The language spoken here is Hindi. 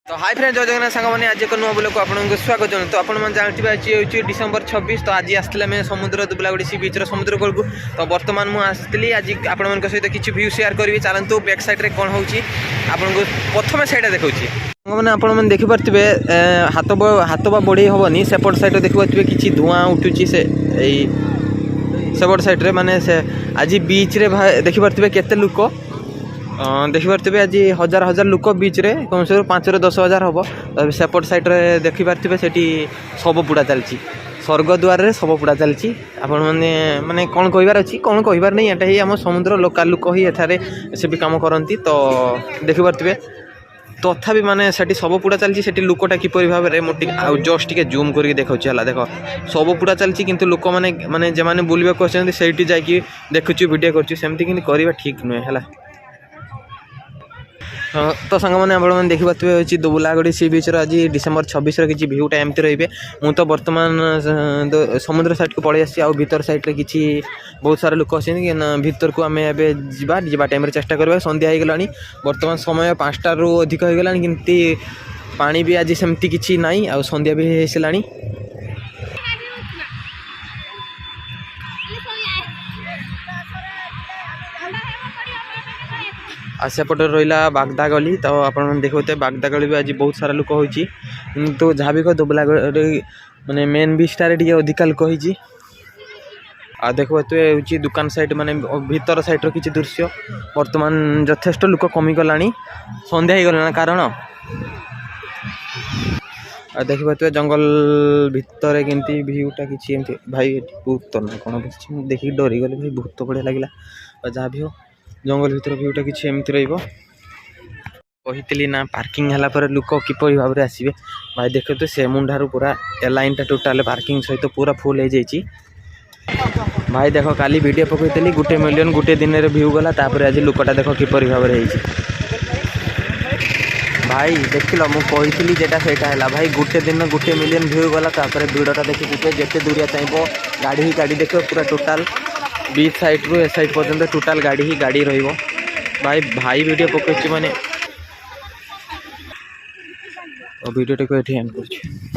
तो हाय फ्रेंड जय जगन्नाथ सांग मैंने आज एक नुआ ब्लॉग को आपको स्वागत जनाऊँ। तो आपने जानते आज हूँ डिसेम्बर 26। तो आज आसला आम समुद्र दुबलागुड़ी सी बीच समुद्र कूल को। तो बर्तमान मुझे आज आपण सहित किसी व्यू शेयर करी। चलतु बैक साइड कौन हो प्रथम सैड देखा मैंने आपने देखिपे हाथ बा बढ़े हेनी सेपट सैड देखिपे कि धूआं उठुची से सेपट सैड्रे माने से आज बीच रे देखिपे केते लोक देखिपे आज हजार हजार लोक बीच रे कम से 5 ରୁ 10 हज़ार हम। सेपट सैड्रे देखिपे से शव पोड़ा चलती स्वर्गद्वार रे शव पोड़ा चलती। आपण मैंने कौन कहबार अच्छी कौन कहबार नहीं यहाँ ही आम समुद्र लोकाल लोक ही एठारे से भी कम करती। तो देखिपे तथापि माने सेठी शव पोड़ा चलती से लोकटा किपरि भाव में जस्ट टे जूम करके देखा देख शव पोड़ा चलती किंतु लोक मैंने माने जे बुलवाक से जाकि देखुची वीडियो करमती कि करवा ठीक नुहे है। तो सांग मैंने देखिपे दुबलागुड़ी सी बीच आज डिसेम्बर 26 किसी भ्यूटा एमती रही। मु तो बर्तमान समुद्र साइड को पलि आसी भीतर साइड रे किसी बहुत सारा लोक अच्छे भीतर को आम एवं टाइम चेष्टा करवा। संध्या हो गला बर्तमान समय 5टा ରୁ अधिक हो गला कि पानी भी आज सेमती किसी ना आ संध्या भी हो सारा। सेपटे रहा बागदा गली। तो आप देखते बागदा गली भी आज बहुत सारा लोक होती तो जहाँ भी कह दुबलागुड़ी माने मेन बीचटारे टे अधिका लोक होती। आ देखते हूँ दुकान साइड माने भीतर साइड किसी दृश्य बर्तमान यथेष्ट लोक कमिगला संध्या हो गला कारण देखिए जंगल भितर केमती भ्यूटा कि भाई भूत तो ना कौन देखिए डरी गले भाई भूत बढ़िया लगे। जहाँ भी हो जंगल भीतर भ्यूटा किसी एमती रही ना पार्किंग है लोक किपरि भाव में आसवे भाई देखते तो से मुंडारू पूरा लाइन टा टोटाल पार्किंग सहित पूरा फुल हो जाइए। भाई देख काली वीडियो पकईली 1 मिलियन गोटे दिन में भ्यू गला आज लोकटा देख किपरि भाव में भाई देख लो मुझे जेटा सेटा है भाई 1 दिन 1 मिलियन भ्यू गला भिड़टा देखिए जिते दूरिया चाहिए गाड़ी ही गाड़ी देख पूरा टोटाल बीच साइड रू ए साइड पर्यंत टोटाल गाड़ी ही गाड़ी रही भाई भाई वीडियो पकई मैंने वीडियो को एंड कर।